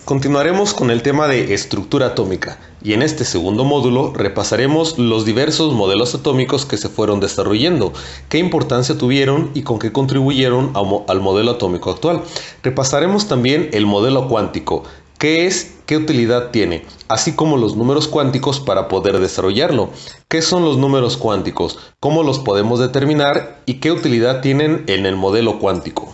Continuaremos con el tema de estructura atómica y en este segundo módulo repasaremos los diversos modelos atómicos que se fueron desarrollando, qué importancia tuvieron y con qué contribuyeron al modelo atómico actual. Repasaremos también el modelo cuántico, qué es, qué utilidad tiene, así como los números cuánticos para poder desarrollarlo. ¿Qué son los números cuánticos? ¿Cómo los podemos determinar? ¿Y qué utilidad tienen en el modelo cuántico?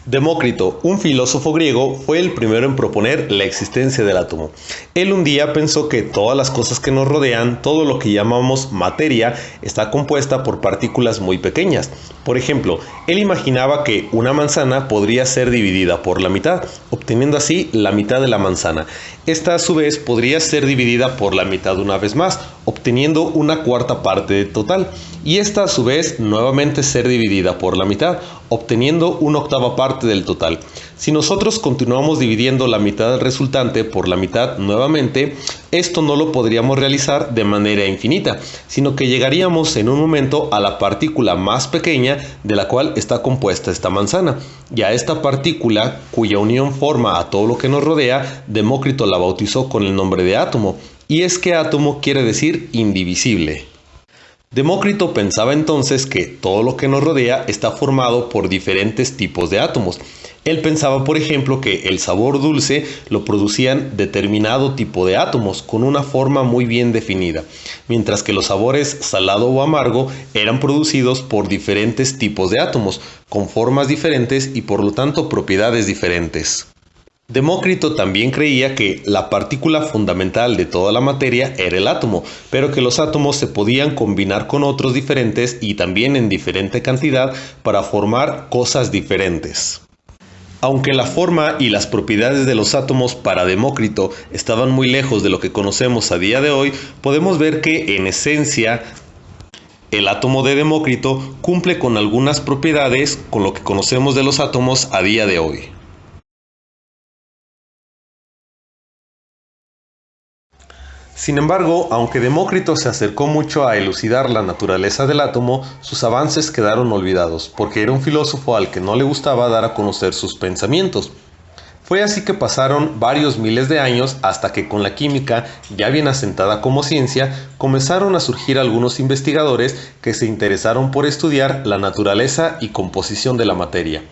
Demócrito, un filósofo griego, fue el primero en proponer la existencia del átomo. Él un día pensó que todas las cosas que nos rodean, todo lo que llamamos materia, está compuesta por partículas muy pequeñas. Por ejemplo, él imaginaba que una manzana podría ser dividida por la mitad, obteniendo así la mitad de la manzana. Esta a su vez podría ser dividida por la mitad una vez más, obteniendo una cuarta parte del total. Y esta a su vez nuevamente ser dividida por la mitad, obteniendo una octava parte del total. Si nosotros continuamos dividiendo la mitad del resultante por la mitad nuevamente, esto no lo podríamos realizar de manera infinita, sino que llegaríamos en un momento a la partícula más pequeña de la cual está compuesta esta manzana. Y a esta partícula, cuya unión forma a todo lo que nos rodea, Demócrito la bautizó con el nombre de átomo. Y es que átomo quiere decir indivisible. Demócrito pensaba entonces que todo lo que nos rodea está formado por diferentes tipos de átomos. Él pensaba, por ejemplo, que el sabor dulce lo producían determinado tipo de átomos con una forma muy bien definida, mientras que los sabores salado o amargo eran producidos por diferentes tipos de átomos, con formas diferentes y por lo tanto propiedades diferentes. Demócrito también creía que la partícula fundamental de toda la materia era el átomo, pero que los átomos se podían combinar con otros diferentes y también en diferente cantidad para formar cosas diferentes. Aunque la forma y las propiedades de los átomos para Demócrito estaban muy lejos de lo que conocemos a día de hoy, podemos ver que en esencia el átomo de Demócrito cumple con algunas propiedades con lo que conocemos de los átomos a día de hoy. Sin embargo, aunque Demócrito se acercó mucho a elucidar la naturaleza del átomo, sus avances quedaron olvidados, porque era un filósofo al que no le gustaba dar a conocer sus pensamientos. Fue así que pasaron varios miles de años hasta que con la química, ya bien asentada como ciencia, comenzaron a surgir algunos investigadores que se interesaron por estudiar la naturaleza y composición de la materia.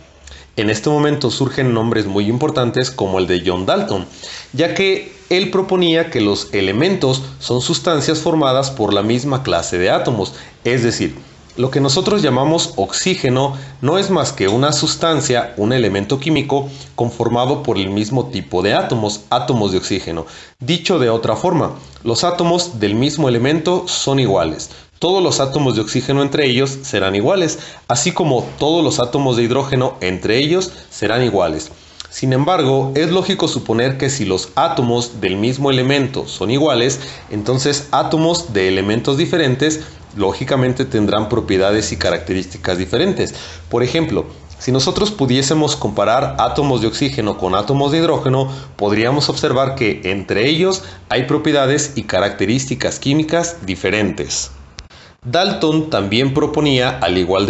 En este momento surgen nombres muy importantes como el de John Dalton, ya que él proponía que los elementos son sustancias formadas por la misma clase de átomos, es decir, lo que nosotros llamamos oxígeno no es más que una sustancia, un elemento químico conformado por el mismo tipo de átomos, átomos de oxígeno. Dicho de otra forma, los átomos del mismo elemento son iguales. Todos los átomos de oxígeno entre ellos serán iguales, así como todos los átomos de hidrógeno entre ellos serán iguales. Sin embargo, es lógico suponer que si los átomos del mismo elemento son iguales, entonces átomos de elementos diferentes lógicamente tendrán propiedades y características diferentes. Por ejemplo, si nosotros pudiésemos comparar átomos de oxígeno con átomos de hidrógeno, podríamos observar que entre ellos hay propiedades y características químicas diferentes. Dalton también proponía, al igual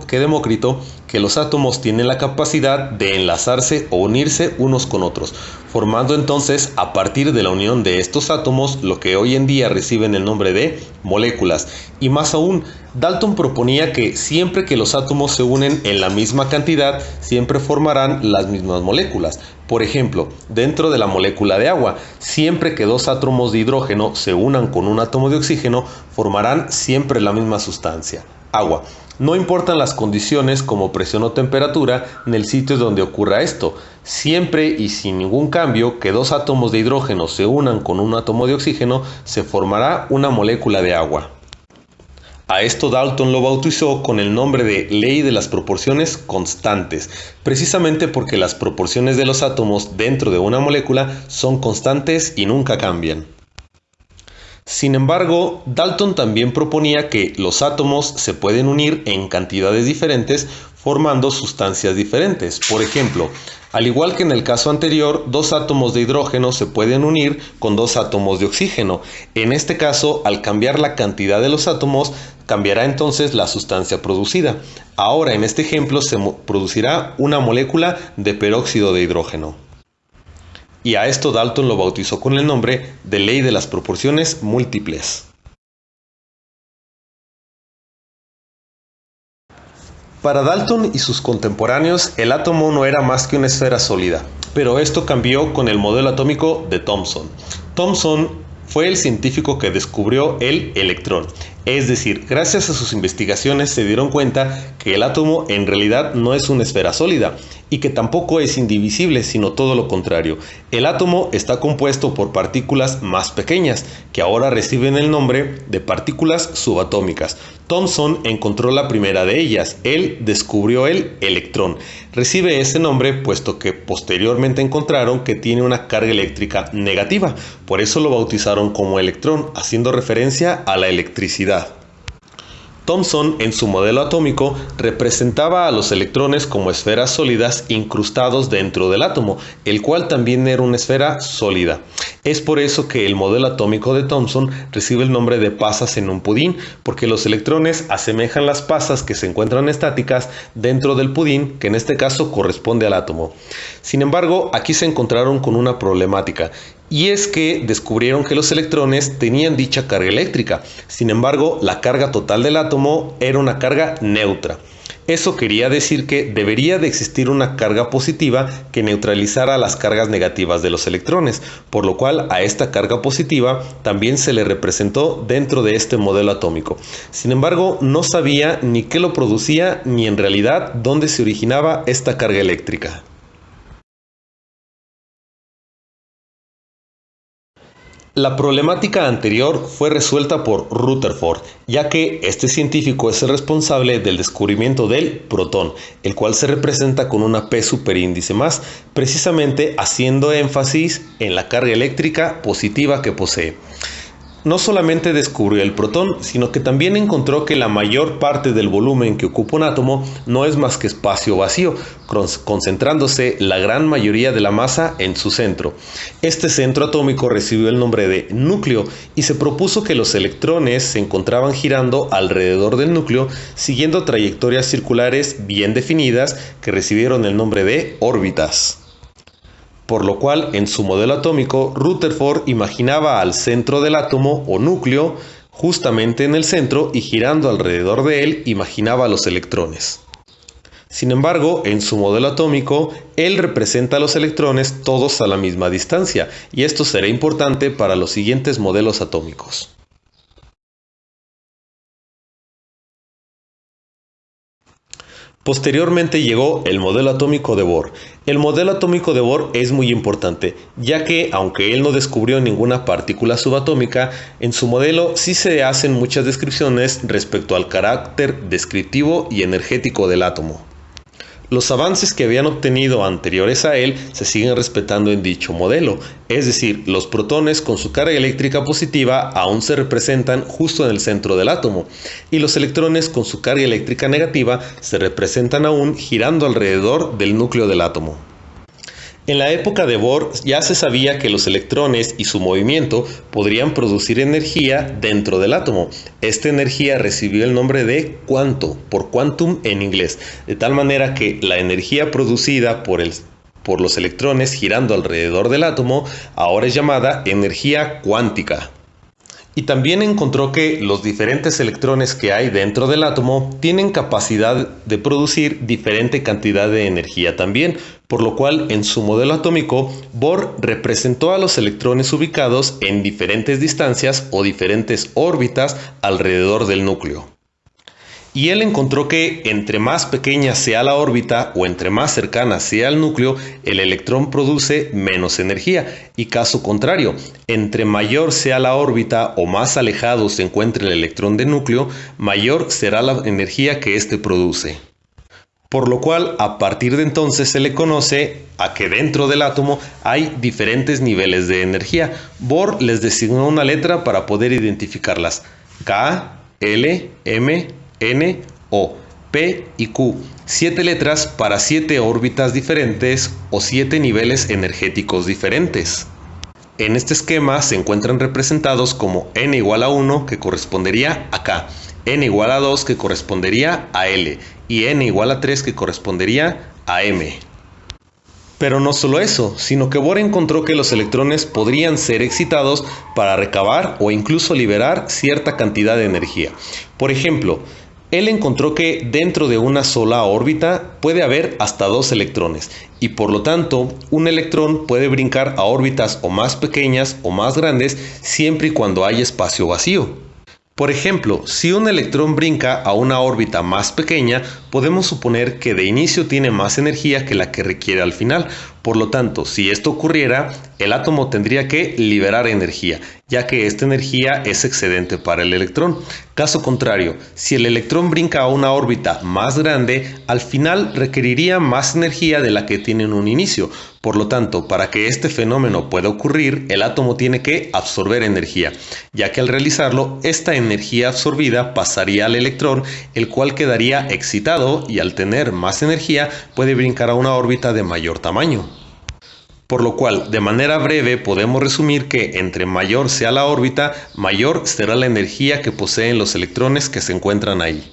que Demócrito, que los átomos tienen la capacidad de enlazarse o unirse unos con otros, formando entonces a partir de la unión de estos átomos lo que hoy en día reciben el nombre de moléculas. Y más aún, Dalton proponía que siempre que los átomos se unen en la misma cantidad, siempre formarán las mismas moléculas. Por ejemplo, dentro de la molécula de agua, siempre que dos átomos de hidrógeno se unan con un átomo de oxígeno, formarán siempre la misma sustancia, agua. No importan las condiciones como presión o temperatura en el sitio donde ocurra esto. Siempre y sin ningún cambio que dos átomos de hidrógeno se unan con un átomo de oxígeno, se formará una molécula de agua. A esto Dalton lo bautizó con el nombre de Ley de las Proporciones Constantes, precisamente porque las proporciones de los átomos dentro de una molécula son constantes y nunca cambian. Sin embargo, Dalton también proponía que los átomos se pueden unir en cantidades diferentes formando sustancias diferentes. Por ejemplo, Al igual que en el caso anterior, dos átomos de hidrógeno se pueden unir con dos átomos de oxígeno. En este caso, al cambiar la cantidad de los átomos, cambiará entonces la sustancia producida. Ahora, en este ejemplo, se producirá una molécula de peróxido de hidrógeno. Y a esto Dalton lo bautizó con el nombre de ley de las proporciones múltiples. Para Dalton y sus contemporáneos, el átomo no era más que una esfera sólida, pero esto cambió con el modelo atómico de Thomson. Thomson fue el científico que descubrió el electrón. Es decir, gracias a sus investigaciones se dieron cuenta que el átomo en realidad no es una esfera sólida y que tampoco es indivisible, sino todo lo contrario. El átomo está compuesto por partículas más pequeñas, que ahora reciben el nombre de partículas subatómicas. Thomson encontró la primera de ellas, él descubrió el electrón. Recibe ese nombre puesto que posteriormente encontraron que tiene una carga eléctrica negativa, por eso lo bautizaron como electrón, haciendo referencia a la electricidad. Thomson, en su modelo atómico, representaba a los electrones como esferas sólidas incrustados dentro del átomo, el cual también era una esfera sólida. Es por eso que el modelo atómico de Thomson recibe el nombre de pasas en un pudín, porque los electrones asemejan las pasas que se encuentran estáticas dentro del pudín, que en este caso corresponde al átomo. Sin embargo, aquí se encontraron con una problemática, y es que descubrieron que los electrones tenían dicha carga eléctrica. Sin embargo, la carga total del átomo era una carga neutra. Eso quería decir que debería de existir una carga positiva que neutralizara las cargas negativas de los electrones, por lo cual a esta carga positiva también se le representó dentro de este modelo atómico. Sin embargo, no sabía ni qué lo producía ni en realidad dónde se originaba esta carga eléctrica. La problemática anterior fue resuelta por Rutherford, ya que este científico es el responsable del descubrimiento del protón, el cual se representa con una P superíndice más, precisamente haciendo énfasis en la carga eléctrica positiva que posee. No solamente descubrió el protón, sino que también encontró que la mayor parte del volumen que ocupa un átomo no es más que espacio vacío, concentrándose la gran mayoría de la masa en su centro. Este centro atómico recibió el nombre de núcleo y se propuso que los electrones se encontraban girando alrededor del núcleo siguiendo trayectorias circulares bien definidas que recibieron el nombre de órbitas. Por lo cual, en su modelo atómico, Rutherford imaginaba al centro del átomo o núcleo justamente en el centro y girando alrededor de él imaginaba los electrones. Sin embargo, en su modelo atómico, él representa a los electrones todos a la misma distancia, y esto será importante para los siguientes modelos atómicos. Posteriormente llegó el modelo atómico de Bohr. El modelo atómico de Bohr es muy importante, ya que aunque él no descubrió ninguna partícula subatómica, en su modelo sí se hacen muchas descripciones respecto al carácter descriptivo y energético del átomo. Los avances que habían obtenido anteriores a él se siguen respetando en dicho modelo, es decir, los protones con su carga eléctrica positiva aún se representan justo en el centro del átomo, y los electrones con su carga eléctrica negativa se representan aún girando alrededor del núcleo del átomo. En la época de Bohr ya se sabía que los electrones y su movimiento podrían producir energía dentro del átomo. Esta energía recibió el nombre de cuanto, por quantum en inglés, de tal manera que la energía producida por los electrones girando alrededor del átomo ahora es llamada energía cuántica. Y también encontró que los diferentes electrones que hay dentro del átomo tienen capacidad de producir diferente cantidad de energía también, por lo cual en su modelo atómico Bohr representó a los electrones ubicados en diferentes distancias o diferentes órbitas alrededor del núcleo. Y él encontró que entre más pequeña sea la órbita o entre más cercana sea al núcleo, el electrón produce menos energía. Y caso contrario, entre mayor sea la órbita o más alejado se encuentre el electrón del núcleo, mayor será la energía que éste produce. Por lo cual, a partir de entonces se le conoce a que dentro del átomo hay diferentes niveles de energía. Bohr les designó una letra para poder identificarlas: K, L, M, N, O. P y Q, 7 letras para 7 órbitas diferentes o 7 niveles energéticos diferentes. En este esquema se encuentran representados como n igual a 1, que correspondería a K, n igual a 2, que correspondería a L, y n igual a 3, que correspondería a M. Pero no solo eso, sino que Bohr encontró que los electrones podrían ser excitados para recabar o incluso liberar cierta cantidad de energía. Por ejemplo, él encontró que dentro de una sola órbita puede haber hasta 2 electrones y por lo tanto un electrón puede brincar a órbitas o más pequeñas o más grandes siempre y cuando haya espacio vacío. Por ejemplo, si un electrón brinca a una órbita más pequeña, podemos suponer que de inicio tiene más energía que la que requiere al final. Por lo tanto, si esto ocurriera, el átomo tendría que liberar energía, ya que esta energía es excedente para el electrón. Caso contrario, si el electrón brinca a una órbita más grande, al final requeriría más energía de la que tiene en un inicio. Por lo tanto, para que este fenómeno pueda ocurrir, el átomo tiene que absorber energía, ya que al realizarlo, esta energía absorbida pasaría al electrón, el cual quedaría excitado y al tener más energía puede brincar a una órbita de mayor tamaño. Por lo cual, de manera breve, podemos resumir que entre mayor sea la órbita, mayor será la energía que poseen los electrones que se encuentran ahí.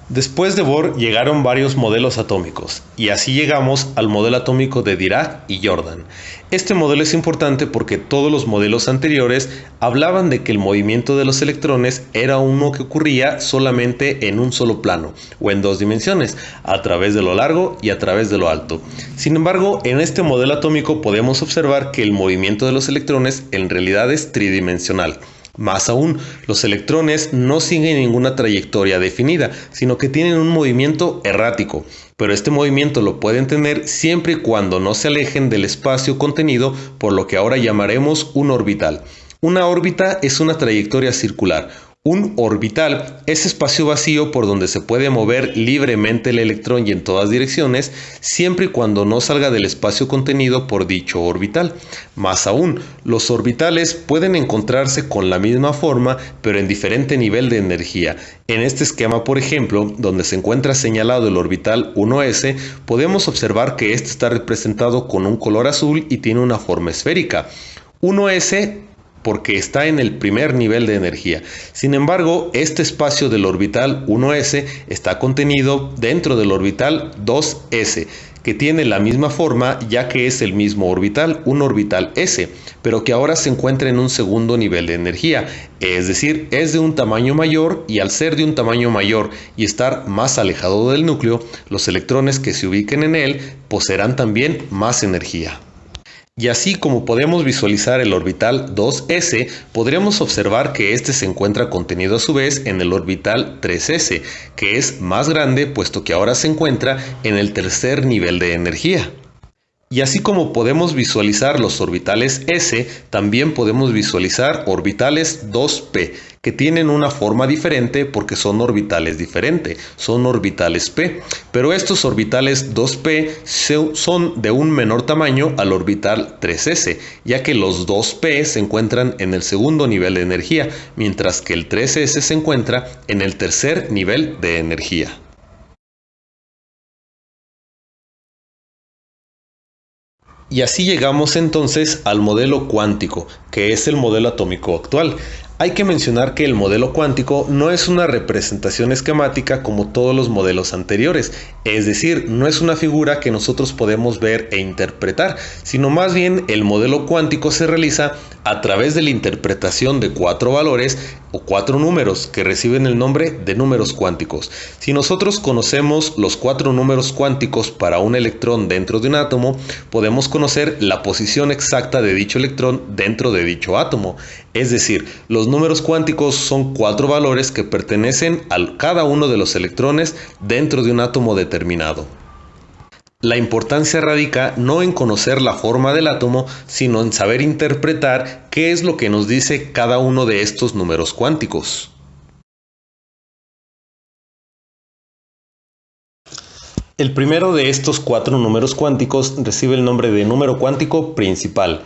Después de Bohr llegaron varios modelos atómicos, y así llegamos al modelo atómico de Dirac y Jordan. Este modelo es importante porque todos los modelos anteriores hablaban de que el movimiento de los electrones era uno que ocurría solamente en un solo plano, o en 2 dimensiones, a través de lo largo y a través de lo alto. Sin embargo, en este modelo atómico podemos observar que el movimiento de los electrones en realidad es tridimensional. Más aún, los electrones no siguen ninguna trayectoria definida, sino que tienen un movimiento errático, pero este movimiento lo pueden tener siempre y cuando no se alejen del espacio contenido por lo que ahora llamaremos un orbital. Una órbita es una trayectoria circular. Un orbital es espacio vacío por donde se puede mover libremente el electrón y en todas direcciones, siempre y cuando no salga del espacio contenido por dicho orbital. Más aún, los orbitales pueden encontrarse con la misma forma, pero en diferente nivel de energía. En este esquema, por ejemplo, donde se encuentra señalado el orbital 1s, podemos observar que este está representado con un color azul y tiene una forma esférica. 1s porque está en el primer nivel de energía. Sin embargo, este espacio del orbital 1s está contenido dentro del orbital 2s, que tiene la misma forma ya que es el mismo orbital, un orbital s, pero que ahora se encuentra en un segundo nivel de energía, es decir, es de un tamaño mayor y al ser de un tamaño mayor y estar más alejado del núcleo, los electrones que se ubiquen en él poseerán también más energía. Y así como podemos visualizar el orbital 2s, podremos observar que este se encuentra contenido a su vez en el orbital 3s, que es más grande puesto que ahora se encuentra en el tercer nivel de energía. Y así como podemos visualizar los orbitales s, también podemos visualizar orbitales 2p, que tienen una forma diferente porque son orbitales diferentes, son orbitales p, pero estos orbitales 2p son de un menor tamaño al orbital 3s, ya que los 2p se encuentran en el segundo nivel de energía, mientras que el 3s se encuentra en el tercer nivel de energía. Y así llegamos entonces al modelo cuántico, que es el modelo atómico actual. Hay que mencionar que el modelo cuántico no es una representación esquemática como todos los modelos anteriores, es decir, no es una figura que nosotros podemos ver e interpretar, sino más bien el modelo cuántico se realiza a través de la interpretación de 4 valores o 4 números que reciben el nombre de números cuánticos. Si nosotros conocemos los 4 números cuánticos para un electrón dentro de un átomo, podemos conocer la posición exacta de dicho electrón dentro de dicho átomo. Es decir, los números cuánticos son 4 valores que pertenecen a cada uno de los electrones dentro de un átomo determinado. La importancia radica no en conocer la forma del átomo, sino en saber interpretar qué es lo que nos dice cada uno de estos números cuánticos. El primero de estos 4 números cuánticos recibe el nombre de número cuántico principal.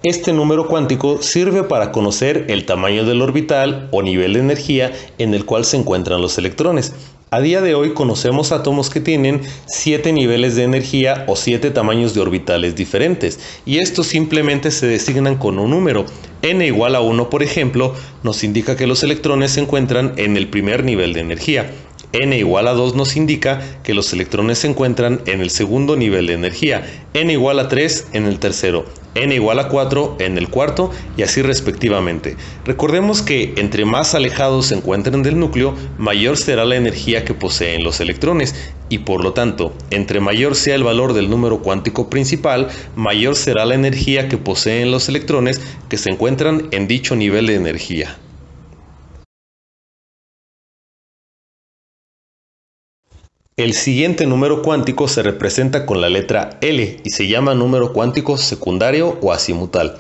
Este número cuántico sirve para conocer el tamaño del orbital o nivel de energía en el cual se encuentran los electrones. A día de hoy conocemos átomos que tienen 7 niveles de energía o 7 tamaños de orbitales diferentes, y estos simplemente se designan con un número. N igual a 1, por ejemplo, nos indica que los electrones se encuentran en el primer nivel de energía. N igual a 2 nos indica que los electrones se encuentran en el segundo nivel de energía, N igual a 3 en el tercero, N igual a 4 en el cuarto y así respectivamente. Recordemos que entre más alejados se encuentren del núcleo, mayor será la energía que poseen los electrones y por lo tanto, entre mayor sea el valor del número cuántico principal, mayor será la energía que poseen los electrones que se encuentran en dicho nivel de energía. El siguiente número cuántico se representa con la letra L y se llama número cuántico secundario o azimutal.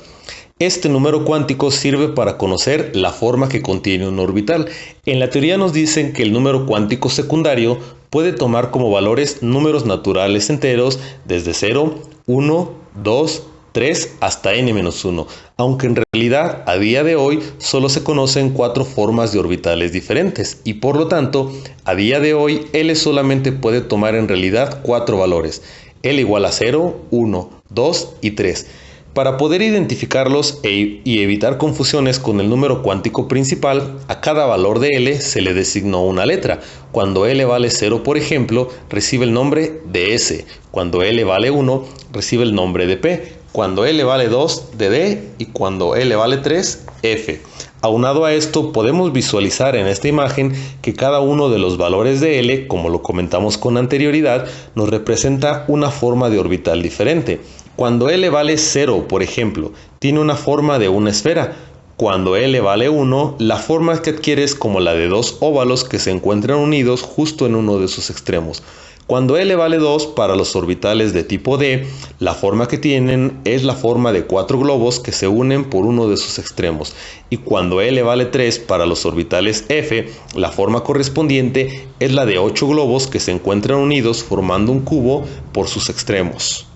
Este número cuántico sirve para conocer la forma que contiene un orbital. En la teoría nos dicen que el número cuántico secundario puede tomar como valores números naturales enteros desde 0, 1, 2, 3 hasta n-1, aunque en realidad a día de hoy solo se conocen 4 formas de orbitales diferentes y por lo tanto a día de hoy L solamente puede tomar en realidad 4 valores, L igual a 0, 1, 2 y 3. Para poder identificarlos y evitar confusiones con el número cuántico principal, a cada valor de L se le designó una letra. Cuando L vale 0, por ejemplo, recibe el nombre de S. Cuando L vale 1, recibe el nombre de P. Cuando L vale 2, de D, y cuando L vale 3, F. Aunado a esto, podemos visualizar en esta imagen que cada uno de los valores de L, como lo comentamos con anterioridad, nos representa una forma de orbital diferente. Cuando L vale 0, por ejemplo, tiene una forma de una esfera. Cuando L vale 1, la forma que adquiere es como la de dos óvalos que se encuentran unidos justo en uno de sus extremos. Cuando L vale 2 para los orbitales de tipo D, la forma que tienen es la forma de 4 globos que se unen por uno de sus extremos. Y cuando L vale 3 para los orbitales F, la forma correspondiente es la de 8 globos que se encuentran unidos formando un cubo por sus extremos.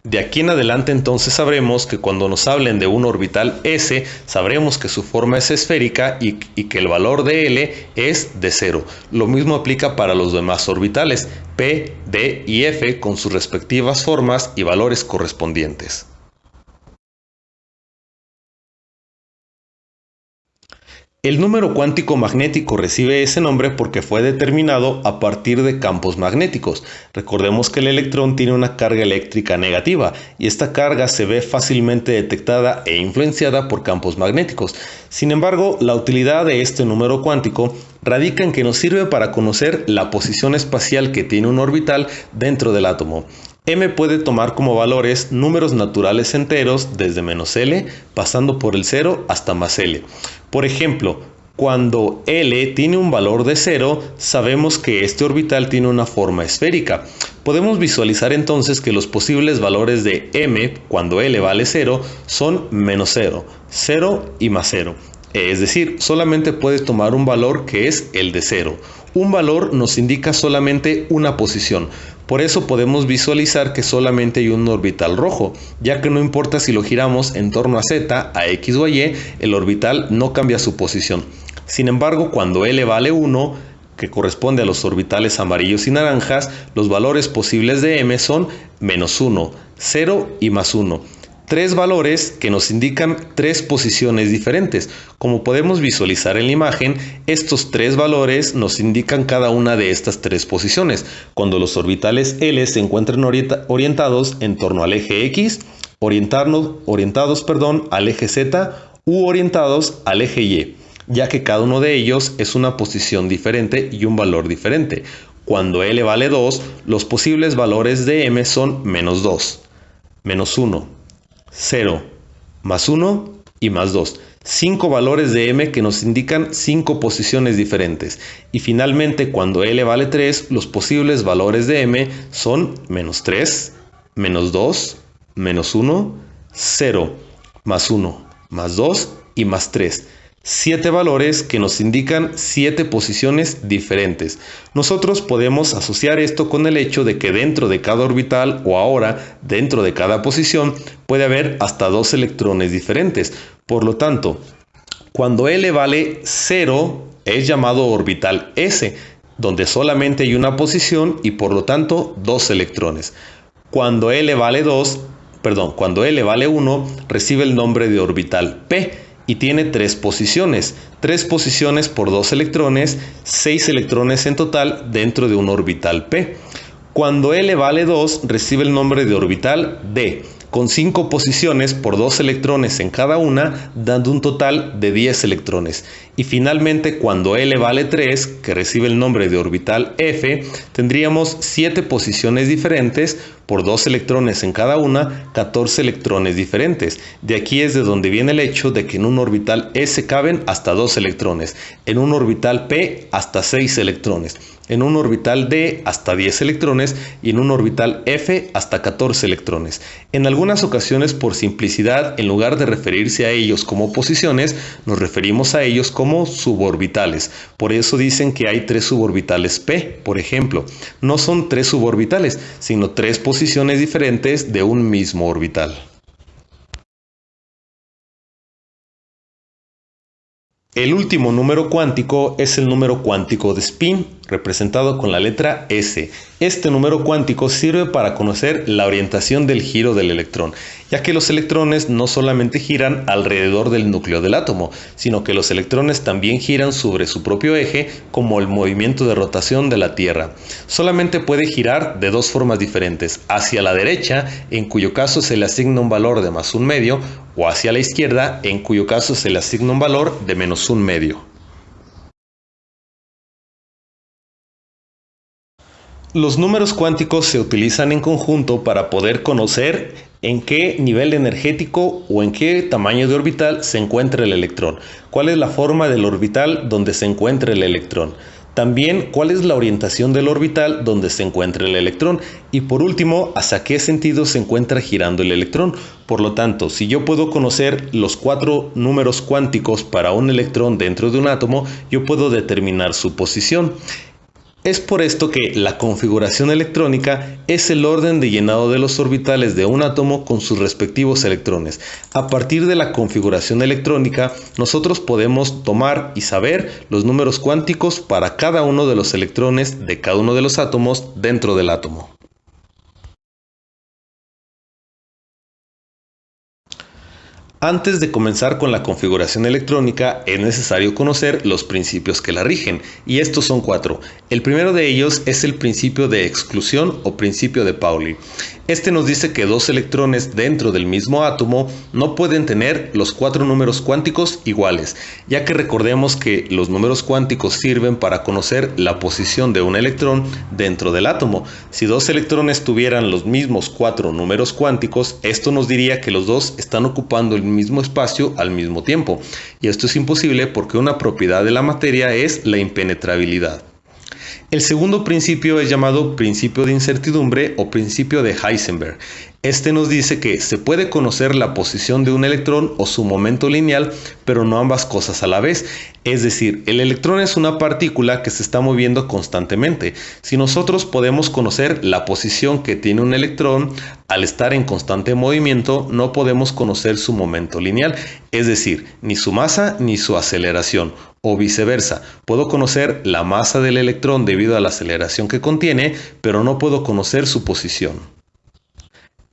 De aquí en adelante entonces sabremos que cuando nos hablen de un orbital S, sabremos que su forma es esférica y que el valor de L es de 0. Lo mismo aplica para los demás orbitales, P, D y F con sus respectivas formas y valores correspondientes. El número cuántico magnético recibe ese nombre porque fue determinado a partir de campos magnéticos. Recordemos que el electrón tiene una carga eléctrica negativa y esta carga se ve fácilmente detectada e influenciada por campos magnéticos. Sin embargo, la utilidad de este número cuántico radica en que nos sirve para conocer la posición espacial que tiene un orbital dentro del átomo. M puede tomar como valores números naturales enteros desde -L, pasando por el 0 hasta +L. Por ejemplo, cuando L tiene un valor de 0, sabemos que este orbital tiene una forma esférica. Podemos visualizar entonces que los posibles valores de M, cuando L vale 0, son -0, 0 y +0. Es decir, solamente puede tomar un valor que es el de 0. Un valor nos indica solamente una posición. Por eso podemos visualizar que solamente hay un orbital rojo, ya que no importa si lo giramos en torno a Z, a X o a Y, el orbital no cambia su posición. Sin embargo, cuando L vale 1, que corresponde a los orbitales amarillos y naranjas, los valores posibles de M son -1, 0 y +1. 3 valores que nos indican 3 posiciones diferentes. Como podemos visualizar en la imagen, estos 3 valores nos indican cada una de estas 3 posiciones. Cuando los orbitales L se encuentran orientados en torno al eje X, orientados al eje Z u orientados al eje Y, ya que cada uno de ellos es una posición diferente y un valor diferente. Cuando L vale 2, los posibles valores de M son -2, -1, 0, +1 y +2. 5 valores de M que nos indican 5 posiciones diferentes. Y finalmente, cuando L vale 3, los posibles valores de M son -3, -2, -1, 0, +1, +2 y +3. 7 valores que nos indican 7 posiciones diferentes. Nosotros podemos asociar esto con el hecho de que dentro de cada orbital o ahora dentro de cada posición puede haber hasta 2 electrones diferentes. Por lo tanto, cuando L vale 0 es llamado orbital S, donde solamente hay una posición y por lo tanto 2 electrones. Cuando L vale 1 recibe el nombre de orbital P y tiene 3 posiciones. 3 posiciones por 2 electrones, 6 electrones en total dentro de un orbital P. Cuando L vale 2 recibe el nombre de orbital D, con 5 posiciones por 2 electrones en cada una, dando un total de 10 electrones. Y finalmente, cuando L vale 3, que recibe el nombre de orbital F, tendríamos 7 posiciones diferentes por 2 electrones en cada una, 14 electrones diferentes. De aquí es de donde viene el hecho de que en un orbital S caben hasta 2 electrones, en un orbital P hasta 6 electrones, en un orbital D hasta 10 electrones y en un orbital F hasta 14 electrones. En algunas ocasiones, por simplicidad, en lugar de referirse a ellos como posiciones, nos referimos a ellos como suborbitales. Por eso dicen que hay 3 suborbitales P, por ejemplo. No son 3 suborbitales, sino 3 posiciones diferentes de un mismo orbital. El último número cuántico es el número cuántico de spin, representado con la letra S. Este número cuántico sirve para conocer la orientación del giro del electrón, ya que los electrones no solamente giran alrededor del núcleo del átomo, sino que los electrones también giran sobre su propio eje, como el movimiento de rotación de la Tierra. Solamente puede girar de 2 formas diferentes: hacia la derecha, en cuyo caso se le asigna un valor de +1/2, o hacia la izquierda, en cuyo caso se le asigna un valor de -1/2. Los números cuánticos se utilizan en conjunto para poder conocer en qué nivel energético o en qué tamaño de orbital se encuentra el electrón, cuál es la forma del orbital donde se encuentra el electrón, también cuál es la orientación del orbital donde se encuentra el electrón y por último, hacia qué sentido se encuentra girando el electrón. Por lo tanto, si yo puedo conocer los 4 números cuánticos para un electrón dentro de un átomo, yo puedo determinar su posición. Es por esto que la configuración electrónica es el orden de llenado de los orbitales de un átomo con sus respectivos electrones. A partir de la configuración electrónica, nosotros podemos tomar y saber los números cuánticos para cada uno de los electrones de cada uno de los átomos dentro del átomo. Antes de comenzar con la configuración electrónica es necesario conocer los principios que la rigen, y estos son 4. El primero de ellos es el principio de exclusión o principio de Pauli. Este nos dice que 2 electrones dentro del mismo átomo no pueden tener los 4 números cuánticos iguales, ya que recordemos que los números cuánticos sirven para conocer la posición de un electrón dentro del átomo. Si 2 electrones tuvieran los mismos 4 números cuánticos, esto nos diría que los 2 están ocupando el mismo espacio al mismo tiempo, y esto es imposible porque una propiedad de la materia es la impenetrabilidad. El segundo principio es llamado principio de incertidumbre o principio de Heisenberg. Este nos dice que se puede conocer la posición de un electrón o su momento lineal, pero no ambas cosas a la vez. Es decir, el electrón es una partícula que se está moviendo constantemente. Si nosotros podemos conocer la posición que tiene un electrón, al estar en constante movimiento, no podemos conocer su momento lineal, es decir, ni su masa ni su aceleración. O viceversa, puedo conocer la masa del electrón debido a la aceleración que contiene, pero no puedo conocer su posición.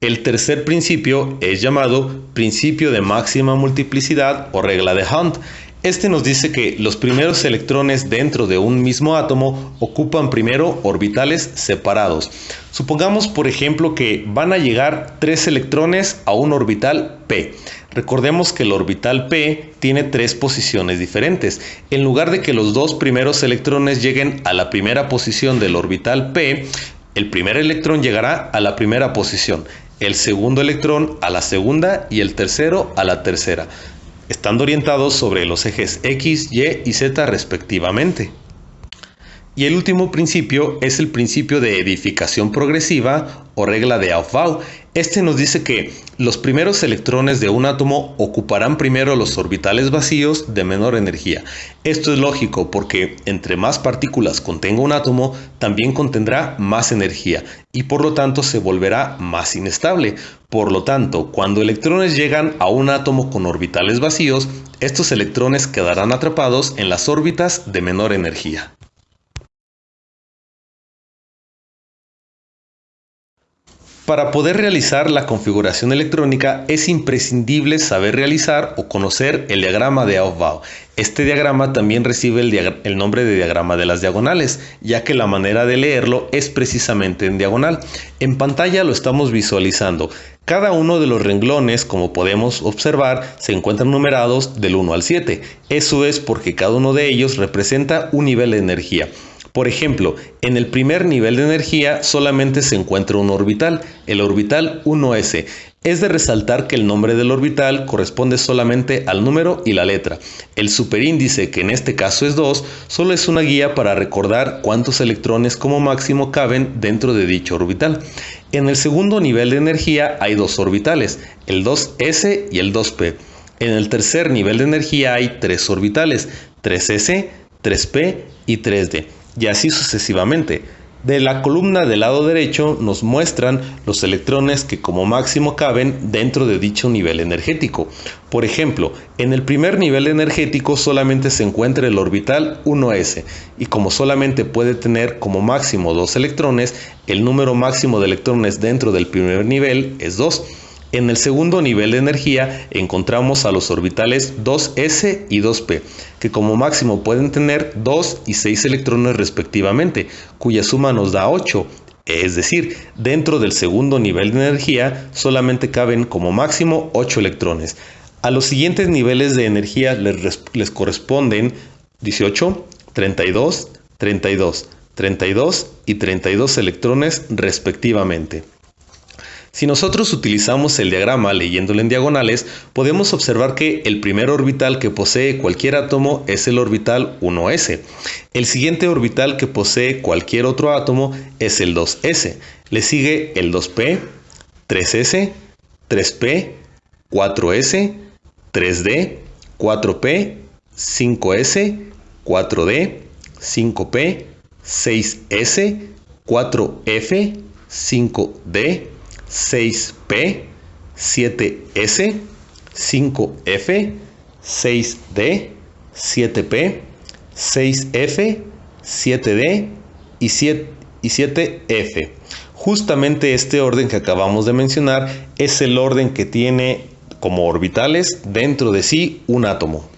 El tercer principio es llamado principio de máxima multiplicidad o regla de Hund. Este nos dice que los primeros electrones dentro de un mismo átomo ocupan primero orbitales separados. Supongamos, por ejemplo, que van a llegar 3 electrones a un orbital P. Recordemos que el orbital P tiene 3 posiciones diferentes. En lugar de que los 2 primeros electrones lleguen a la primera posición del orbital P, el primer electrón llegará a la primera posición, el segundo electrón a la segunda y el tercero a la tercera, estando orientados sobre los ejes X, Y y Z respectivamente. Y el último principio es el principio de edificación progresiva o regla de Aufbau. Este nos dice que los primeros electrones de un átomo ocuparán primero los orbitales vacíos de menor energía. Esto es lógico porque entre más partículas contenga un átomo, también contendrá más energía y por lo tanto se volverá más inestable. Por lo tanto, cuando electrones llegan a un átomo con orbitales vacíos, estos electrones quedarán atrapados en las órbitas de menor energía. Para poder realizar la configuración electrónica es imprescindible saber realizar o conocer el diagrama de Aufbau. Este diagrama también recibe el nombre de diagrama de las diagonales, ya que la manera de leerlo es precisamente en diagonal. En pantalla lo estamos visualizando. Cada uno de los renglones, como podemos observar, se encuentran numerados del 1 al 7. Eso es porque cada uno de ellos representa un nivel de energía. Por ejemplo, en el primer nivel de energía solamente se encuentra un orbital, el orbital 1s. Es de resaltar que el nombre del orbital corresponde solamente al número y la letra. El superíndice, que en este caso es 2, solo es una guía para recordar cuántos electrones como máximo caben dentro de dicho orbital. En el segundo nivel de energía hay dos orbitales, el 2s y el 2p. En el tercer nivel de energía hay tres orbitales, 3s, 3p y 3d. Y así sucesivamente. De la columna del lado derecho nos muestran los electrones que como máximo caben dentro de dicho nivel energético. Por ejemplo, en el primer nivel energético solamente se encuentra el orbital 1s y como solamente puede tener como máximo 2 electrones, el número máximo de electrones dentro del primer nivel es 2. En el segundo nivel de energía encontramos a los orbitales 2s y 2p, que como máximo pueden tener 2 y 6 electrones respectivamente, cuya suma nos da 8. Es decir, dentro del segundo nivel de energía solamente caben como máximo 8 electrones. A los siguientes niveles de energía les corresponden 18, 32, 32, 32 y 32 electrones respectivamente. Si nosotros utilizamos el diagrama leyéndolo en diagonales, podemos observar que el primer orbital que posee cualquier átomo es el orbital 1s. El siguiente orbital que posee cualquier otro átomo es el 2s. Le sigue el 2p, 3s, 3p, 4s, 3d, 4p, 5s, 4d, 5p, 6s, 4f, 5d, 6p, 7s, 5f, 6d, 7p, 6f, 7d y 7f. Justamente este orden que acabamos de mencionar es el orden que tiene como orbitales dentro de sí un átomo.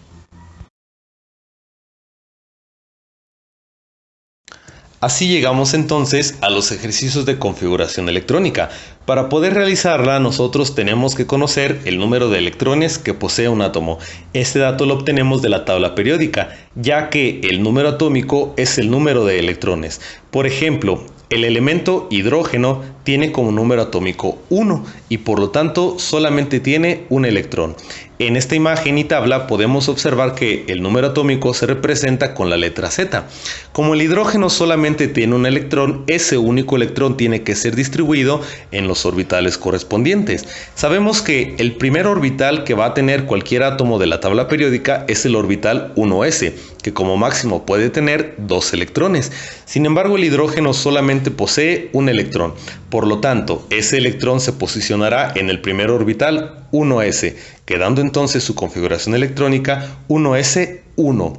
Así llegamos entonces a los ejercicios de configuración electrónica. Para poder realizarla, nosotros tenemos que conocer el número de electrones que posee un átomo. Este dato lo obtenemos de la tabla periódica, ya que el número atómico es el número de electrones. Por ejemplo, el elemento hidrógeno tiene como número atómico 1 y por lo tanto solamente tiene un electrón. En esta imagen y tabla podemos observar que el número atómico se representa con la letra Z. Como el hidrógeno solamente tiene un electrón, ese único electrón tiene que ser distribuido en los orbitales correspondientes. Sabemos que el primer orbital que va a tener cualquier átomo de la tabla periódica es el orbital 1s, que como máximo puede tener 2 electrones. Sin embargo, el hidrógeno solamente posee un electrón. Por lo tanto, ese electrón se posicionará en el primer orbital 1s, quedando entonces su configuración electrónica 1s1.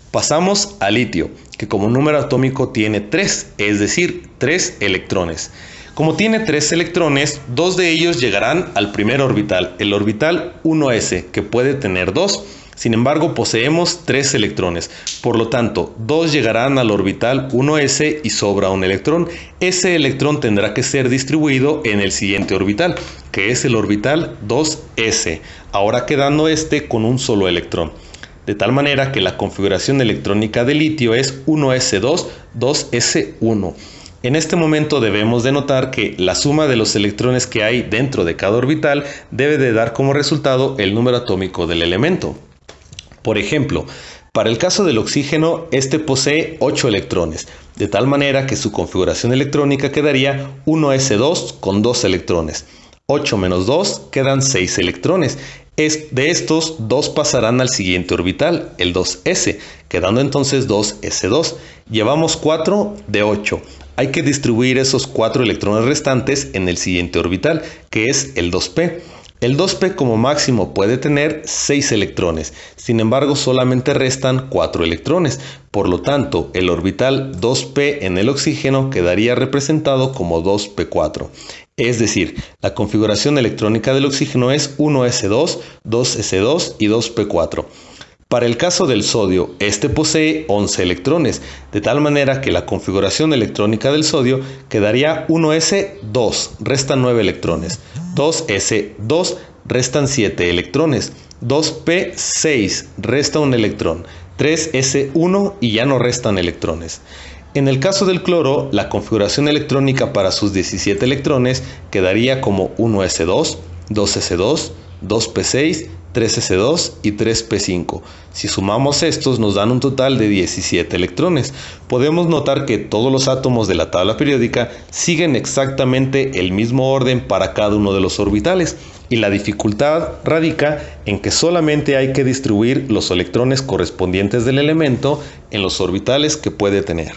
Pasamos al litio, que como número atómico tiene 3, es decir, 3 electrones. Como tiene 3 electrones, 2 de ellos llegarán al primer orbital, el orbital 1s, que puede tener 2. Sin embargo, poseemos 3 electrones. Por lo tanto, 2 llegarán al orbital 1s y sobra un electrón. Ese electrón tendrá que ser distribuido en el siguiente orbital, que es el orbital 2s, ahora quedando este con un solo electrón. De tal manera que la configuración electrónica de litio es 1s2, 2s1. En este momento debemos de notar que la suma de los electrones que hay dentro de cada orbital debe de dar como resultado el número atómico del elemento. Por ejemplo, Para el caso del oxígeno, este posee 8 electrones, de tal manera que su configuración electrónica quedaría 1s2 con 2 electrones. 8 menos 2 quedan 6 electrones. De estos, 2 pasarán al siguiente orbital, el 2s, quedando entonces 2s2. Llevamos 4 de 8. Hay que distribuir esos 4 electrones restantes en el siguiente orbital, que es el 2p. El 2p como máximo puede tener 6 electrones, sin embargo solamente restan 4 electrones, por lo tanto el orbital 2p en el oxígeno quedaría representado como 2p4. Es decir, la configuración electrónica del oxígeno es 1s2, 2s2 y 2p4. Para el caso del sodio, este posee 11 electrones, de tal manera que la configuración electrónica del sodio quedaría 1s2, restan 9 electrones, 2s2, restan 7 electrones, 2p6, resta un electrón, 3s1 y ya no restan electrones. En el caso del cloro, la configuración electrónica para sus 17 electrones quedaría como 1s2, 2s2, 2p6, 3s2 y 3p5. Si sumamos estos nos dan un total de 17 electrones. Podemos notar que todos los átomos de la tabla periódica siguen exactamente el mismo orden para cada uno de los orbitales, y la dificultad radica en que solamente hay que distribuir los electrones correspondientes del elemento en los orbitales que puede tener.